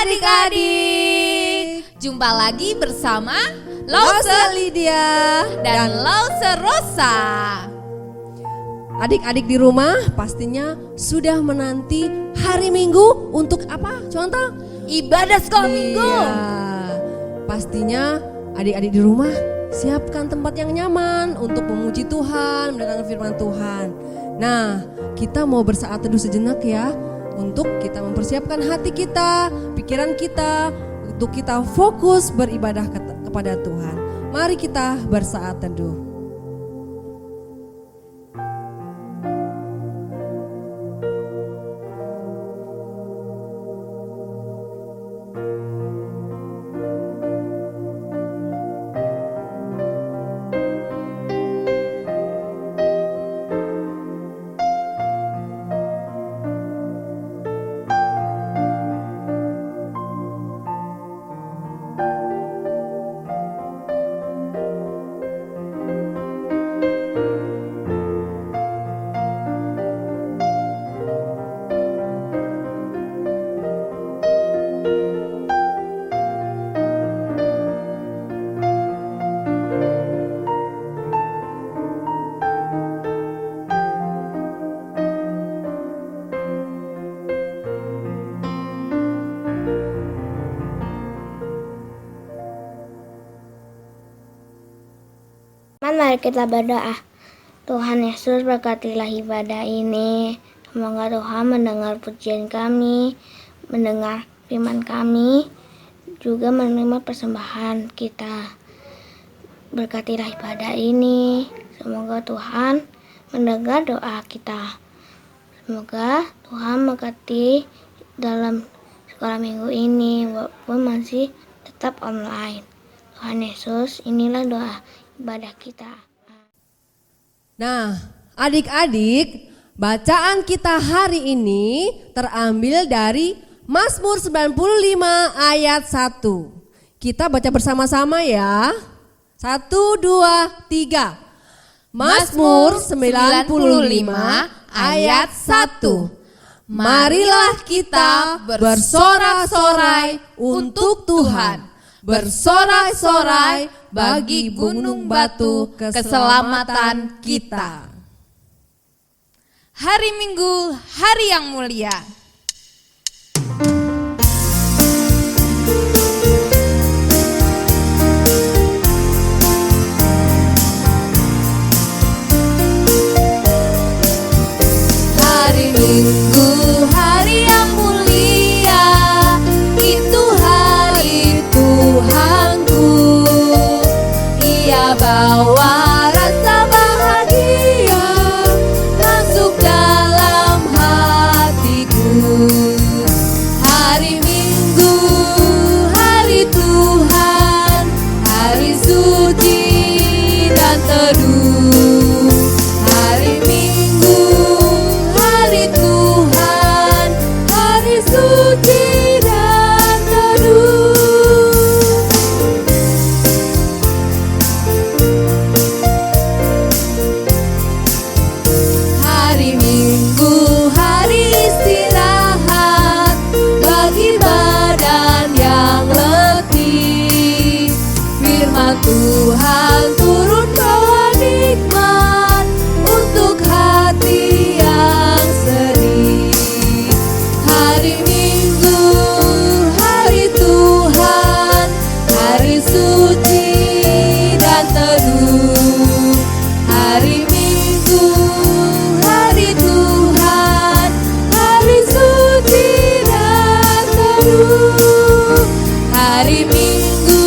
adik-adik, jumpa lagi bersama Lause Lydia dan Lause Rosa. Adik-adik di rumah pastinya sudah menanti hari Minggu untuk apa? Contoh Ibadah sekolah Minggu. Iya, pastinya adik-adik di rumah siapkan tempat yang nyaman untuk memuji Tuhan, mendengarkan firman Tuhan. Nah, kita mau bersaat teduh sejenak ya, untuk kita mempersiapkan hati kita, pikiran kita, untuk kita fokus beribadah kepada Tuhan. Mari kita bersaat teduh. Mari kita berdoa. Tuhan Yesus, berkatilah ibadah ini. Semoga Tuhan mendengar pujian kami, mendengar firman kami, juga menerima persembahan kita. Berkatilah ibadah ini. Semoga Tuhan mendengar doa kita. Semoga Tuhan memberkati dalam sekolah minggu ini walaupun masih tetap online. Tuhan Yesus, inilah doa ibadah kita. Nah, adik-adik, bacaan kita hari ini terambil dari Mazmur 95 ayat 1. Kita baca bersama-sama ya. 1, 2, 3. Mazmur 95 ayat 1. Marilah kita bersorak-sorai untuk Tuhan, bersorak-sorai bagi gunung batu keselamatan kita. Hari Minggu, hari yang mulia. Hari Minggu, hari yang mulia, itu hari Tuhanku. Ia bawa rasa bahagia masuk dalam hatiku. Hari Minggu, hari Tuhan, hari suci dan teduh. Hari Minggu, hari Tuhan, hari suci dan teduh. Hari Minggu, hari istirahat bagi badan yang letih. Firman Tuhan turun bawa nikmat untuk hati yang sedih. Hari Minggu, hari Tuhan, hari suci dan teduh. Hari Minggu, hari Tuhan, hari suci dan teduh. Hari Minggu,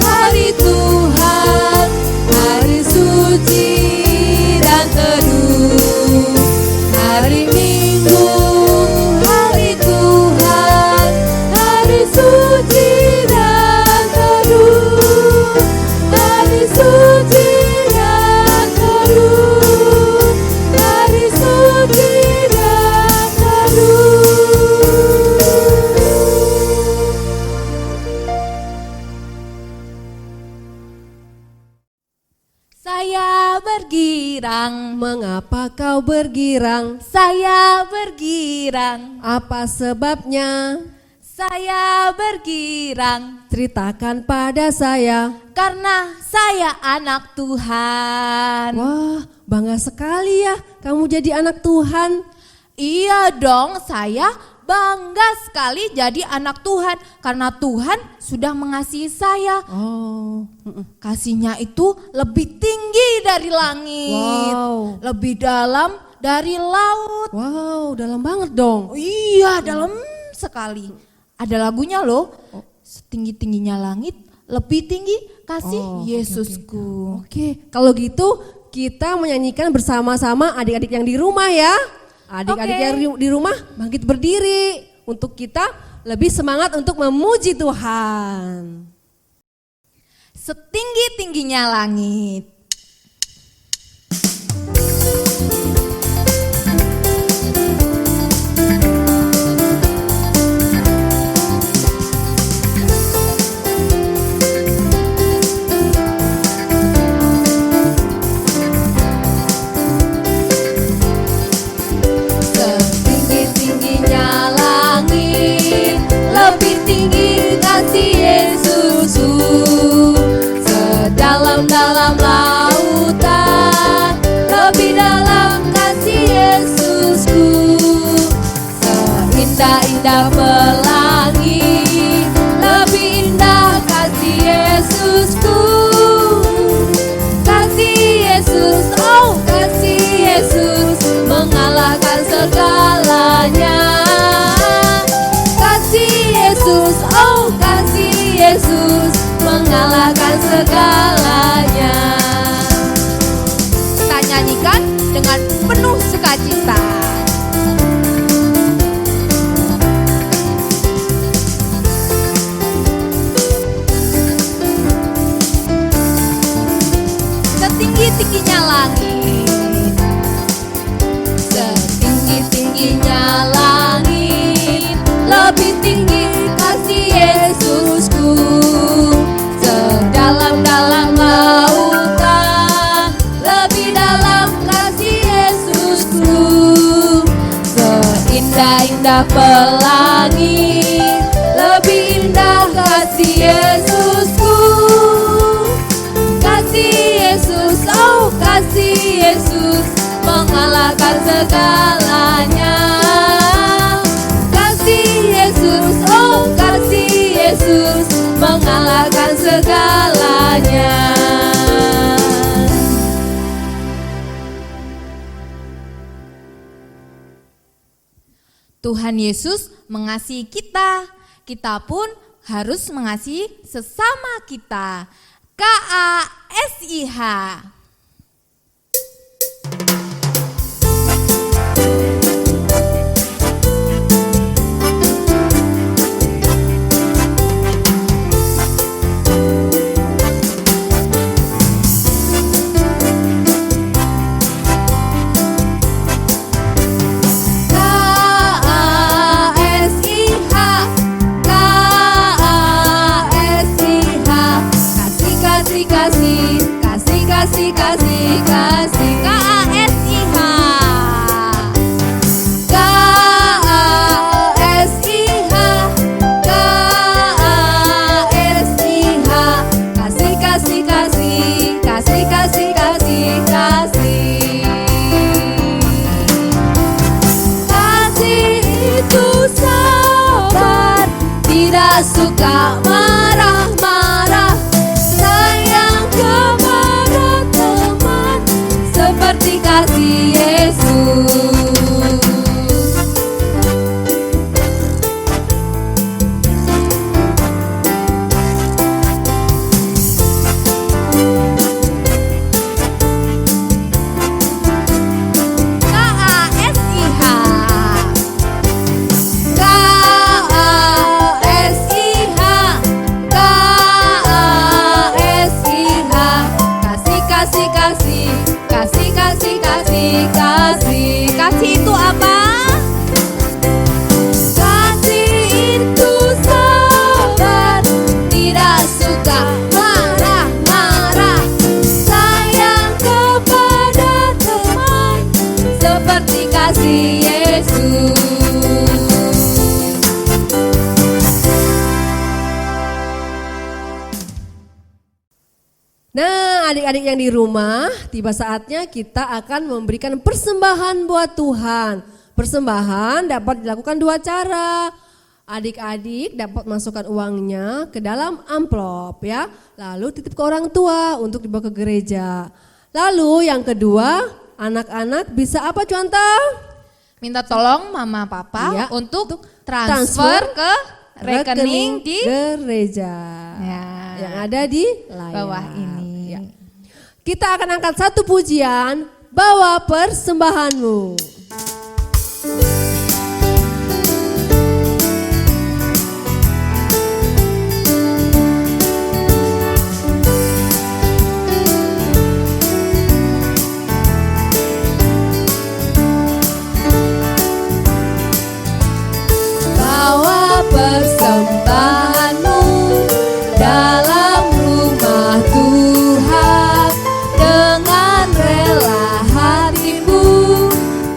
hari Tuhan, hari suci dan teduh. Hari Minggu, hari Tuhan, hari suci dan teduh. Hari suci dan teduh. Hari suci dan teduh. Saya bergirang. Mengapa kau bergirang? Saya bergirang. Apa sebabnya? saya bergirang Ceritakan pada saya. karena saya anak Tuhan. Wah, bangga sekali ya kamu jadi anak Tuhan. Iya dong, saya bangga sekali jadi anak Tuhan karena Tuhan sudah mengasihi saya. Oh, Kasihnya itu lebih tinggi dari langit, Wow. lebih dalam dari laut. wow, dalam banget dong. Iya, dalam sekali. Ada lagunya loh, setinggi-tingginya langit, lebih tinggi kasih Oh, oke, Yesusku. Oke, kalau gitu kita menyanyikan bersama-sama adik-adik yang di rumah ya. Adik-adik Oke. yang di rumah bangkit berdiri untuk kita lebih semangat untuk memuji Tuhan. Setinggi-tingginya langit. Setinggi-tingginya langit, lebih tinggi kasih Yesusku. Sedalam-dalam lautan, lebih dalam kasih Yesusku. Seindah-indah pelangi, lebih indah kasih Yesusku. Kasih Yesus, oh kasih Yesus, mengalahkan segalanya. Kasih Yesus, oh kasih Yesus, mengalahkan segalanya. Kita nyanyikan dengan penuh sukacita. Setinggi-tingginya langit, setinggi-tingginya langit, lebih tinggi kasih Yesusku. Sedalam-dalam lautan, lebih dalam kasih Yesusku. Seindah-indah pelangi, lebih indah kasih Yesusku. Kasih Yesus, oh kasih Yesus, mengalahkan segalanya. Kasih Yesus, oh kasih Yesus, mengalahkan segalanya. Tuhan Yesus mengasihi kita, kita pun harus mengasihi sesama kita. KASIH. Kasih adik-adik yang di rumah, tiba saatnya kita akan memberikan persembahan buat Tuhan. Persembahan dapat dilakukan 2 cara. Adik-adik dapat masukkan uangnya ke dalam amplop ya, lalu titip ke orang tua untuk dibawa ke gereja. Lalu yang kedua, anak-anak bisa apa contoh? Minta tolong mama papa Iya, untuk transfer ke rekening di gereja ya, yang ada di layar bawah ini. Ya. Kita akan angkat satu pujian, bawa persembahanmu. Bawa persembahanmu dalam rumah Tuhan dengan rela hatimu,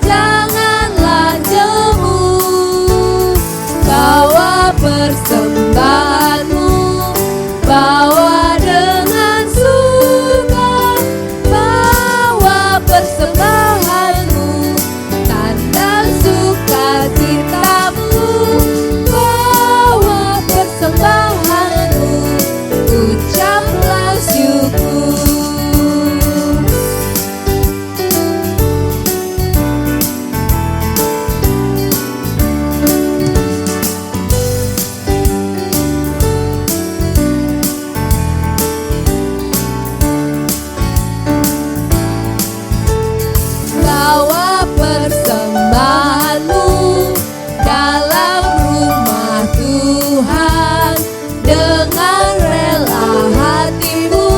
janganlah jemu. Bawa persembahanmu, bawa dengan suka, bawa persembahanmu, tanda sukacitamu. Bawa persembahanmu, ucaplah syukur. Bawa persembahanmu dalam rumah Tuhan dengan rela hatimu,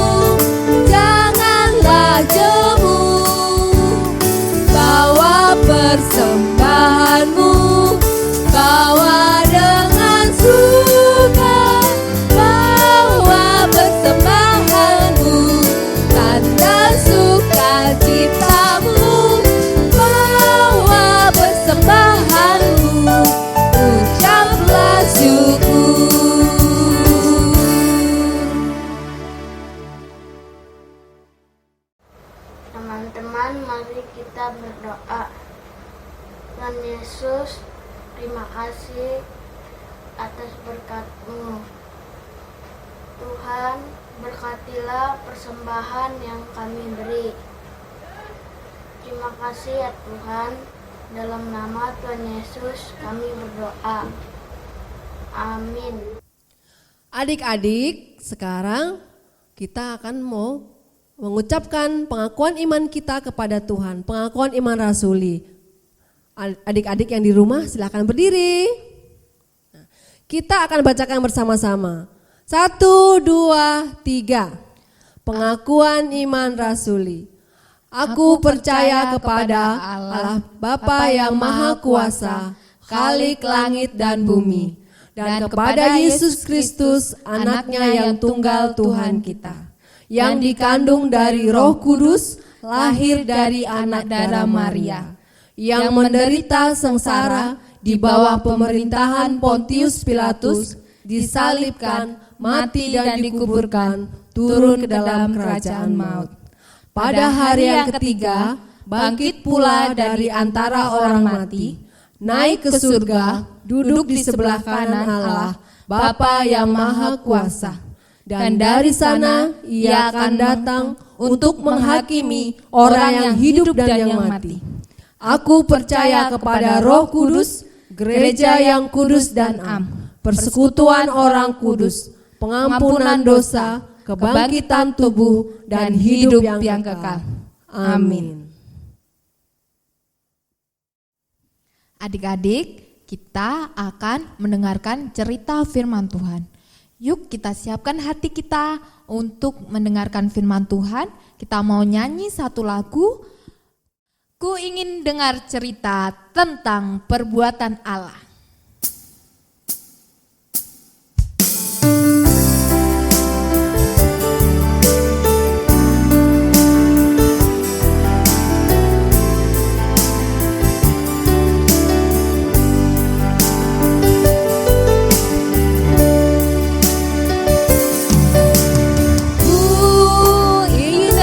janganlah jemu. Bawa persembahanmu, bawa dengan suka, bawa persembahanmu, tanda sukacitamu. Bawa persembahanmu, ucaplah syukur. Teman-teman, mari kita berdoa. Tuhan Yesus, terima kasih atas berkat-Mu. Tuhan, berkatilah persembahan yang kami beri. Terima kasih ya Tuhan, dalam nama Tuhan Yesus kami berdoa. Amin. Adik-adik, sekarang kita akan mau mengucapkan pengakuan iman kita kepada Tuhan, pengakuan iman rasuli. Adik-adik yang di rumah silakan berdiri. Kita akan bacakan bersama-sama. 1, 2, 3. Pengakuan iman rasuli. Aku percaya kepada Allah Bapa yang Maha Kuasa, Khalik langit dan bumi, dan kepada Yesus Kristus, anaknya yang tunggal Tuhan kita, yang dikandung dari Roh Kudus, lahir dari anak darah Maria, yang menderita sengsara di bawah pemerintahan Pontius Pilatus, disalibkan, mati dan dikuburkan, turun ke dalam kerajaan maut. Pada hari yang ketiga, bangkit pula dari antara orang mati, naik ke surga, duduk di sebelah kanan Allah, Bapa yang Maha Kuasa. Dan dari sana ia akan datang untuk menghakimi orang yang hidup dan yang mati. Aku percaya kepada Roh Kudus, gereja yang kudus dan am, persekutuan orang kudus, pengampunan dosa, kebangkitan tubuh, dan hidup yang kekal. Amin. Adik-adik, kita akan mendengarkan cerita firman Tuhan. Yuk kita siapkan hati kita untuk mendengarkan firman Tuhan. Kita mau nyanyi satu lagu. Ku ingin dengar cerita tentang perbuatan Allah. Ku ingin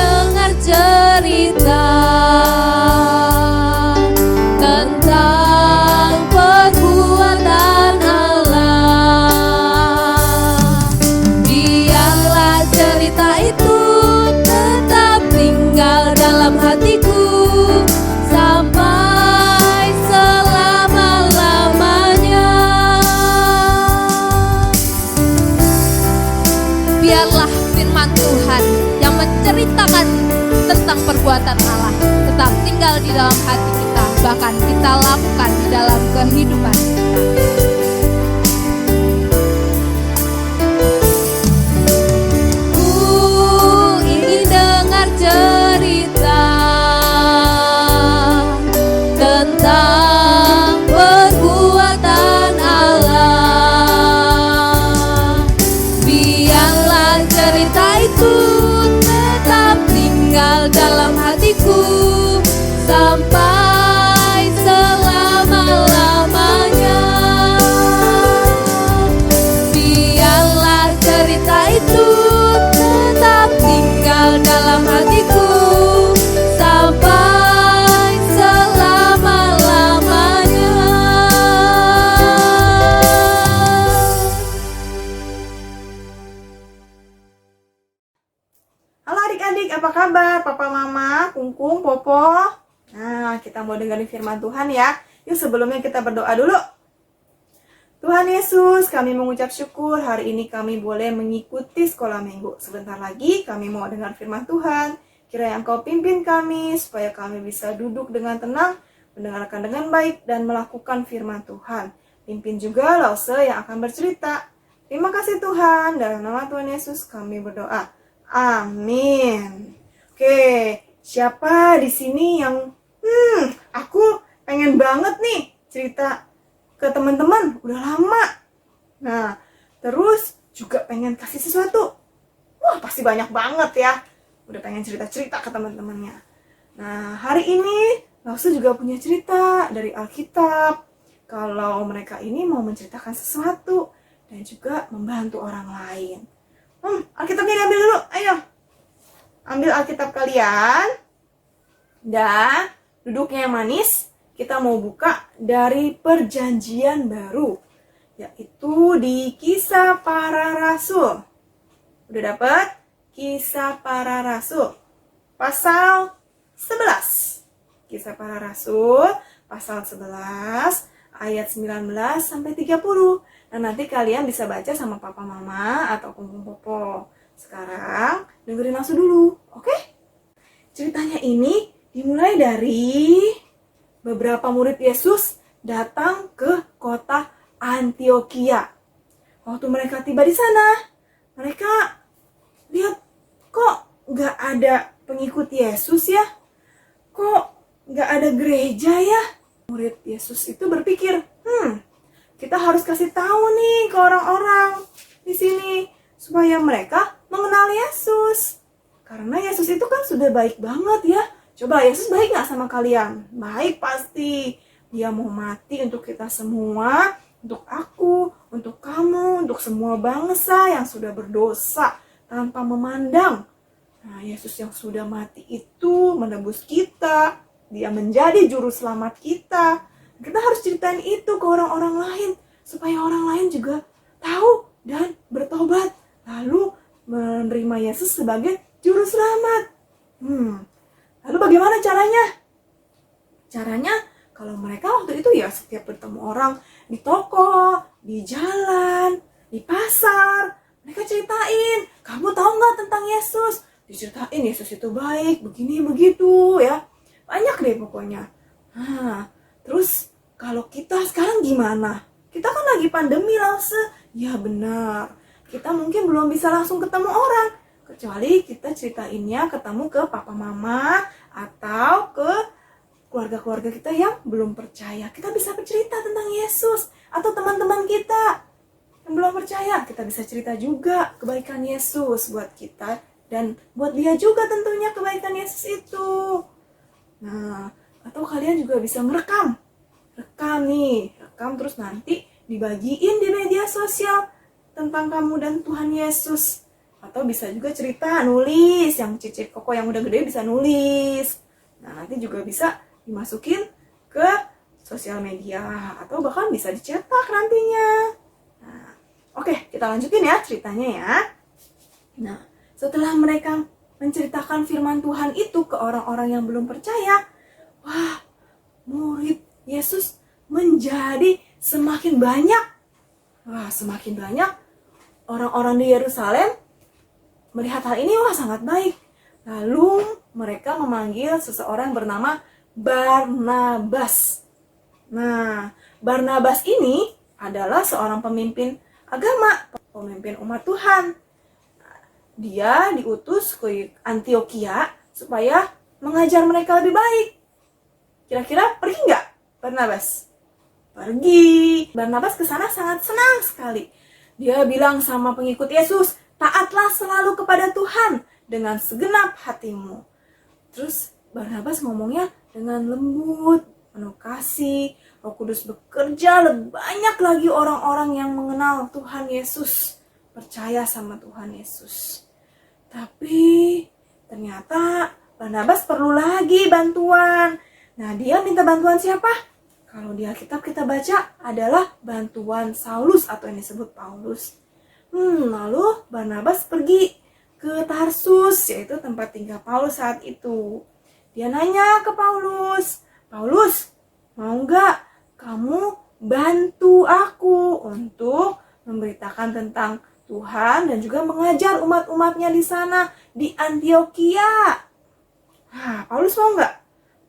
tentang perbuatan Allah tetap tinggal di dalam hati kita, bahkan kita lakukan di dalam kehidupan kita. Cerita tentang perbuatan Allah, biarlah cerita itu tetap tinggal dalam hatiku sampai selama-lamanya. Biarlah cerita itu tetap tinggal dalam hatiku sampai selama-lamanya. Halo adik-adik, apa kabar? Papa, Mama, Kungkung, Popo. Nah, kita mau dengerin firman Tuhan ya. Yuk sebelumnya kita berdoa dulu. Tuhan Yesus, kami mengucap syukur hari ini kami boleh mengikuti sekolah minggu. Sebentar lagi kami mau dengar firman Tuhan. Kiranya Engkau pimpin kami supaya kami bisa duduk dengan tenang, mendengarkan dengan baik, dan melakukan firman Tuhan. Pimpin juga Lause yang akan bercerita. Terima kasih Tuhan, dalam nama Tuhan Yesus kami berdoa. Amin. Oke, siapa di sini yang aku pengen banget nih cerita ke teman-teman, udah lama. Nah, terus juga pengen kasih sesuatu. Wah, pasti banyak banget ya. Udah pengen cerita-cerita ke teman-temannya. Nah, hari ini Lause juga punya cerita dari Alkitab. Kalau mereka ini mau menceritakan sesuatu dan juga membantu orang lain. Alkitabnya diambil dulu, ayo. Ambil Alkitab kalian. Dan duduknya yang manis. Kita mau buka dari Perjanjian Baru, yaitu di Kisah Para Rasul. Udah dapet? Kisah Para Rasul, pasal 11. Kisah Para Rasul, pasal 11, ayat 19 sampai 30. Nah, nanti kalian bisa baca sama papa mama atau Kungkung Popo. Sekarang dengerin langsung dulu, oke? Ceritanya ini dimulai dari beberapa murid Yesus datang ke kota Antioquia. Waktu mereka tiba di sana, mereka lihat kok nggak ada pengikut Yesus ya? Kok nggak ada gereja ya? Murid Yesus itu berpikir, kita harus kasih tahu nih ke orang-orang di sini supaya mereka mengenal Yesus. Karena Yesus itu kan sudah baik banget ya. Coba Yesus baik gak sama kalian? Baik pasti. Dia mau mati untuk kita semua, untuk aku, untuk kamu, untuk semua bangsa yang sudah berdosa tanpa memandang. Nah, Yesus yang sudah mati itu menebus kita. Dia menjadi juru selamat kita. Kita harus ceritain itu ke orang-orang lain supaya orang lain juga tahu dan bertobat. Lalu menerima Yesus sebagai juru selamat. Lalu bagaimana caranya? Caranya kalau mereka waktu itu ya setiap bertemu orang di toko, di jalan, di pasar, mereka ceritain, kamu tahu nggak tentang Yesus? Diceritain Yesus itu baik, begini begitu ya. Banyak deh pokoknya. Nah, terus kalau kita sekarang gimana? Kita kan lagi pandemi Lause. Ya benar. Kita mungkin belum bisa langsung ketemu orang. Kecuali kita ceritainnya ketemu ke papa mama atau ke keluarga-keluarga kita yang belum percaya. Kita bisa bercerita tentang Yesus. Atau teman-teman kita yang belum percaya, kita bisa cerita juga kebaikan Yesus buat kita. Dan buat dia juga tentunya kebaikan Yesus itu. Nah, atau kalian juga bisa merekam. Rekam terus nanti dibagiin di media sosial tentang kamu dan Tuhan Yesus. Atau bisa juga cerita, nulis. Yang Cici Koko yang udah gede bisa nulis. Nah, nanti juga bisa dimasukin ke sosial media. Atau bahkan bisa dicetak nantinya. Nah, oke, kita lanjutin ya ceritanya ya. Nah, setelah mereka menceritakan firman Tuhan itu ke orang-orang yang belum percaya, wah, murid Yesus menjadi semakin banyak. Wah, semakin banyak orang-orang di Yerusalem melihat hal ini, wah sangat baik. Lalu mereka memanggil seseorang bernama Barnabas. Nah, Barnabas ini adalah seorang pemimpin agama, pemimpin umat Tuhan. Dia diutus ke Antioquia supaya mengajar mereka lebih baik. Kira-kira pergi nggak Barnabas? Pergi. Barnabas ke sana sangat senang sekali. Dia bilang sama pengikut Yesus, taatlah selalu kepada Tuhan dengan segenap hatimu. Terus Barnabas ngomongnya dengan lembut, penuh kasih. Roh Kudus bekerja, banyak lagi orang-orang yang mengenal Tuhan Yesus, percaya sama Tuhan Yesus. Tapi ternyata Barnabas perlu lagi bantuan. Nah, dia minta bantuan siapa? Kalau di Alkitab kita baca adalah bantuan Saulus atau yang disebut Paulus. Lalu Barnabas pergi ke Tarsus, yaitu tempat tinggal Paulus saat itu. Dia nanya ke Paulus, Paulus, mau nggak kamu bantu aku untuk memberitakan tentang Tuhan dan juga mengajar umat-umatnya di sana, di Antioquia? Paulus mau nggak?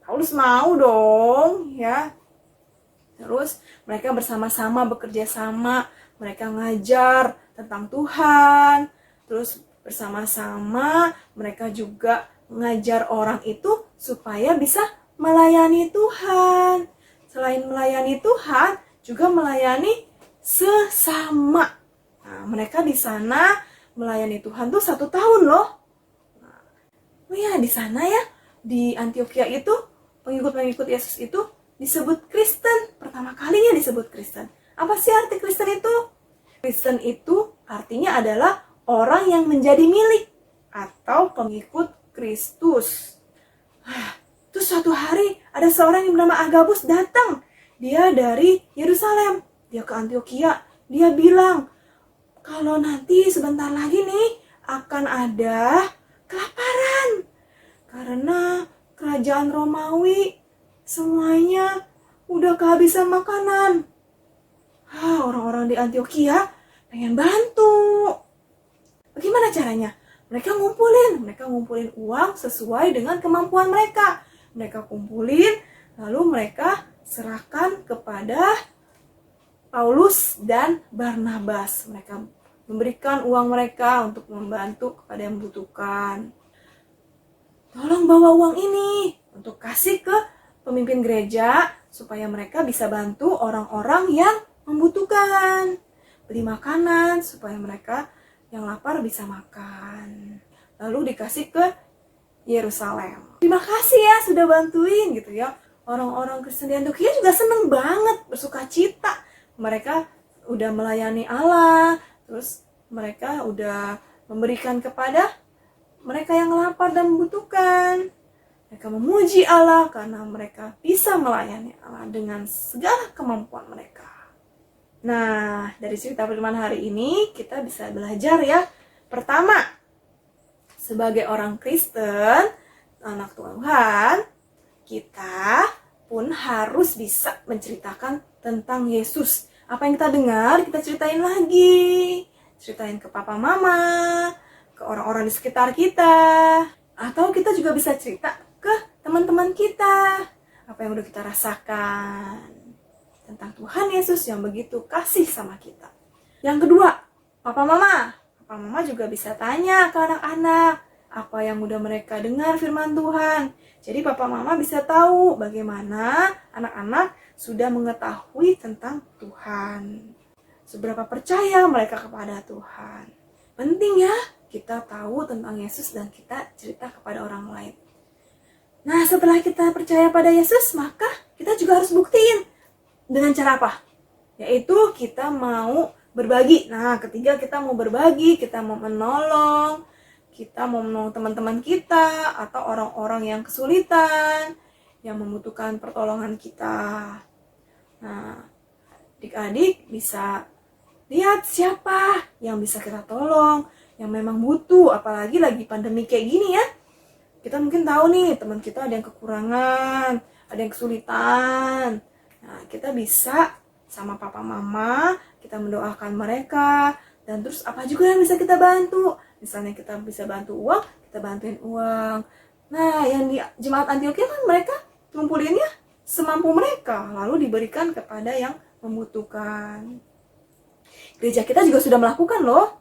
Paulus mau dong, ya. Terus mereka bersama-sama bekerja sama, mereka ngajar tentang Tuhan. Terus bersama-sama mereka juga mengajar orang itu supaya bisa melayani Tuhan. Selain melayani Tuhan, juga melayani sesama. Nah, mereka di sana melayani Tuhan tuh 1 tahun loh. Di sana ya, di Antioquia itu, pengikut-pengikut Yesus itu disebut Kristen. Pertama kalinya disebut Kristen. Apa sih arti Kristen itu? Kristen itu artinya adalah orang yang menjadi milik atau pengikut Kristus. Terus suatu hari ada seorang yang bernama Agabus datang. Dia dari Yerusalem. Dia ke Antioquia. Dia bilang, kalau nanti sebentar lagi nih akan ada kelaparan. Karena kerajaan Romawi semuanya udah kehabisan makanan. Orang-orang di Antioquia pengen bantu. Bagaimana caranya? Mereka ngumpulin uang sesuai dengan kemampuan mereka. Mereka kumpulin, lalu mereka serahkan kepada Paulus dan Barnabas. Mereka memberikan uang mereka untuk membantu kepada yang membutuhkan. Tolong bawa uang ini untuk kasih ke pemimpin gereja supaya mereka bisa bantu orang-orang yang membutuhkan. Beli makanan supaya mereka yang lapar bisa makan. Lalu dikasih ke Yerusalem. Terima kasih ya sudah bantuin gitu ya. Orang-orang Kristen di Antioquia juga seneng banget, bersuka cita. Mereka udah melayani Allah, terus mereka udah memberikan kepada mereka yang lapar dan membutuhkan. Mereka memuji Allah karena mereka bisa melayani Allah dengan segala kemampuan mereka. Nah, dari cerita firman hari ini kita bisa belajar ya. Pertama, sebagai orang Kristen, anak Tuhan, kita pun harus bisa menceritakan tentang Yesus. Apa yang kita dengar, kita ceritain lagi. Ceritain ke papa mama, ke orang-orang di sekitar kita. Atau kita juga bisa cerita ke teman-teman kita. Apa yang udah kita rasakan tentang Tuhan Yesus yang begitu kasih sama kita. Yang kedua, papa mama juga bisa tanya ke anak-anak apa yang udah mereka dengar firman Tuhan. Jadi papa mama bisa tahu bagaimana anak-anak sudah mengetahui tentang Tuhan. Seberapa percaya mereka kepada Tuhan. Penting ya kita tahu tentang Yesus dan kita cerita kepada orang lain. Nah, setelah kita percaya pada Yesus, maka kita juga harus buktiin. Dengan cara apa? Yaitu kita mau berbagi. Nah, ketiga kita mau berbagi, kita mau menolong, kita mau menolong teman-teman kita atau orang-orang yang kesulitan, yang membutuhkan pertolongan kita. Nah, adik-adik bisa lihat siapa yang bisa kita tolong, yang memang butuh, apalagi lagi pandemi kayak gini ya. Kita mungkin tahu nih teman kita ada yang kekurangan, ada yang kesulitan. Nah, kita bisa sama papa mama, kita mendoakan mereka, dan terus apa juga yang bisa kita bantu. Misalnya kita bisa bantu uang, kita bantuin uang. Nah, yang di Jemaat Antioquia kan mereka ngumpulinnya semampu mereka, lalu diberikan kepada yang membutuhkan. Gereja kita juga sudah melakukan loh.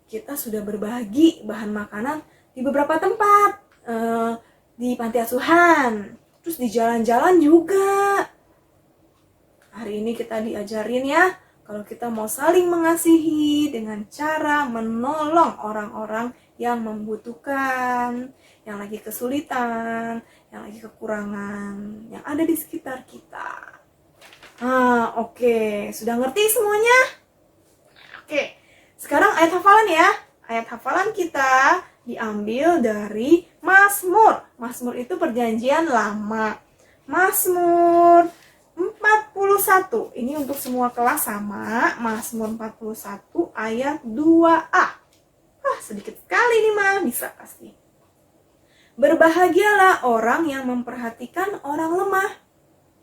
Kita sudah berbagi bahan makanan di beberapa tempat, di panti asuhan, terus di jalan-jalan juga. Hari ini kita diajarin ya, kalau kita mau saling mengasihi dengan cara menolong orang-orang yang membutuhkan, yang lagi kesulitan, yang lagi kekurangan, yang ada di sekitar kita. Oke. Sudah ngerti semuanya? Oke, sekarang ayat hafalan ya. Ayat hafalan kita diambil dari Mazmur. Mazmur itu perjanjian lama. Mazmur 41. Ini untuk semua kelas sama. Mazmur 41 ayat 2a. Sedikit sekali nih mah, bisa pasti. Berbahagialah orang yang memperhatikan orang lemah.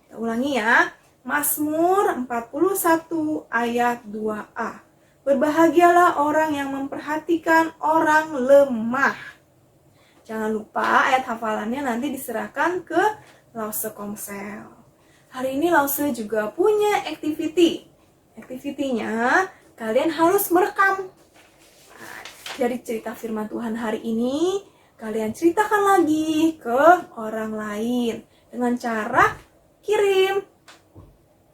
Kita ulangi ya. Mazmur 41 ayat 2a. Berbahagialah orang yang memperhatikan orang lemah. Jangan lupa ayat hafalannya nanti diserahkan ke Lause Komsel. Hari ini Lause juga punya activity. Activity-nya kalian harus merekam. Dari cerita firman Tuhan hari ini, kalian ceritakan lagi ke orang lain dengan cara kirim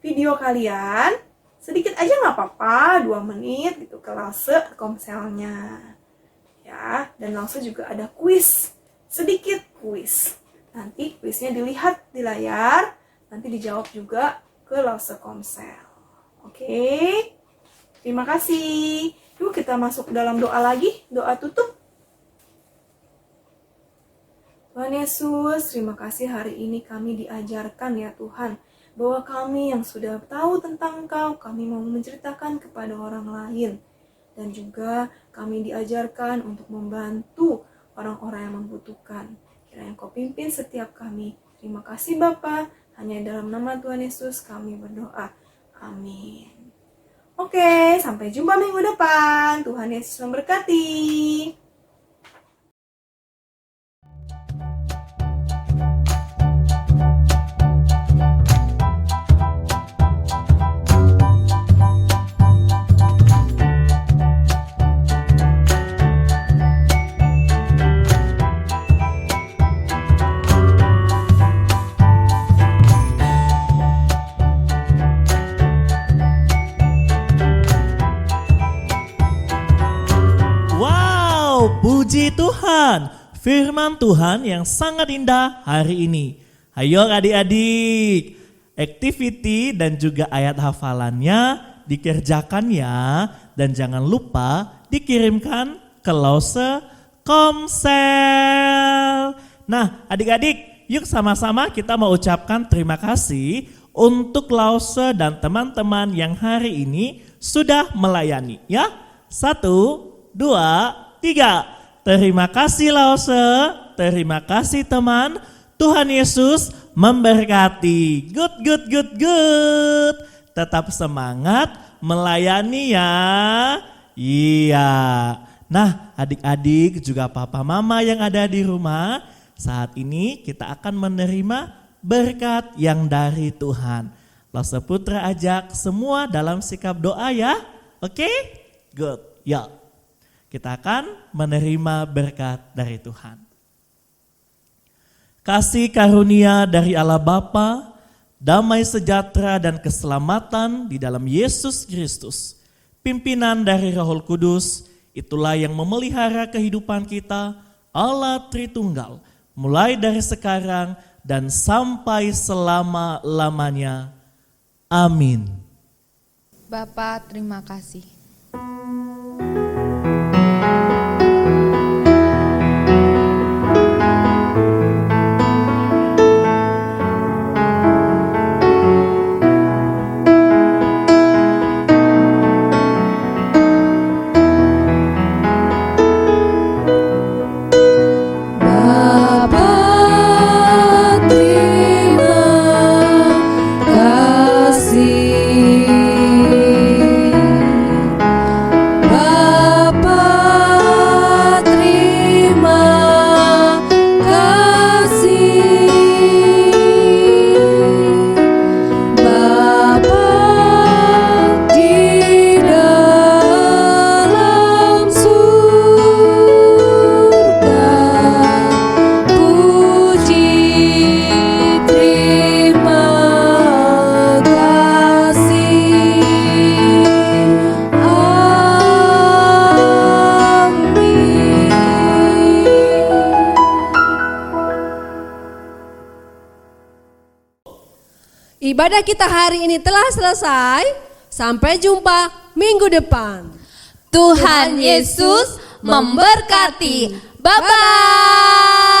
video kalian, sedikit aja nggak apa-apa, 2 menit gitu, ke Lause Komselnya. Ya, dan Lause juga ada kuis, sedikit kuis. Nanti kuisnya dilihat di layar, nanti dijawab juga ke Lause Komsel. Oke, terima kasih. Yuk kita masuk dalam doa lagi, doa tutup. Tuhan Yesus, terima kasih hari ini kami diajarkan ya Tuhan, bahwa kami yang sudah tahu tentang Engkau, kami mau menceritakan kepada orang lain. Dan juga kami diajarkan untuk membantu orang-orang yang membutuhkan. Kiranya Engkau pimpin setiap kami. Terima kasih Bapa, hanya dalam nama Tuhan Yesus kami berdoa. Amin. Oke, sampai jumpa minggu depan. Tuhan Yesus memberkati. Puji Tuhan, firman Tuhan yang sangat indah hari ini. Ayo adik-adik, activity dan juga ayat hafalannya dikerjakan ya. Dan jangan lupa dikirimkan ke Lause Komsel. Nah adik-adik, yuk sama-sama kita mau ucapkan terima kasih untuk Lause dan teman-teman yang hari ini sudah melayani ya. 1, 2, 3. Terima kasih Lause, terima kasih teman. Tuhan Yesus memberkati. Good. Tetap semangat melayani ya. Iya. Nah adik-adik juga papa mama yang ada di rumah, saat ini kita akan menerima berkat yang dari Tuhan. Lause Putra ajak semua dalam sikap doa ya. Oke? Good. Ya. Kita akan menerima berkat dari Tuhan. Kasih karunia dari Allah Bapa, damai sejahtera dan keselamatan di dalam Yesus Kristus, pimpinan dari Roh Kudus, itulah yang memelihara kehidupan kita, Allah Tritunggal, mulai dari sekarang dan sampai selama-lamanya. Amin. Bapa, terima kasih. Terima kasih. Ibadah kita hari ini telah selesai. Sampai jumpa minggu depan. Tuhan Yesus memberkati. Bye-bye.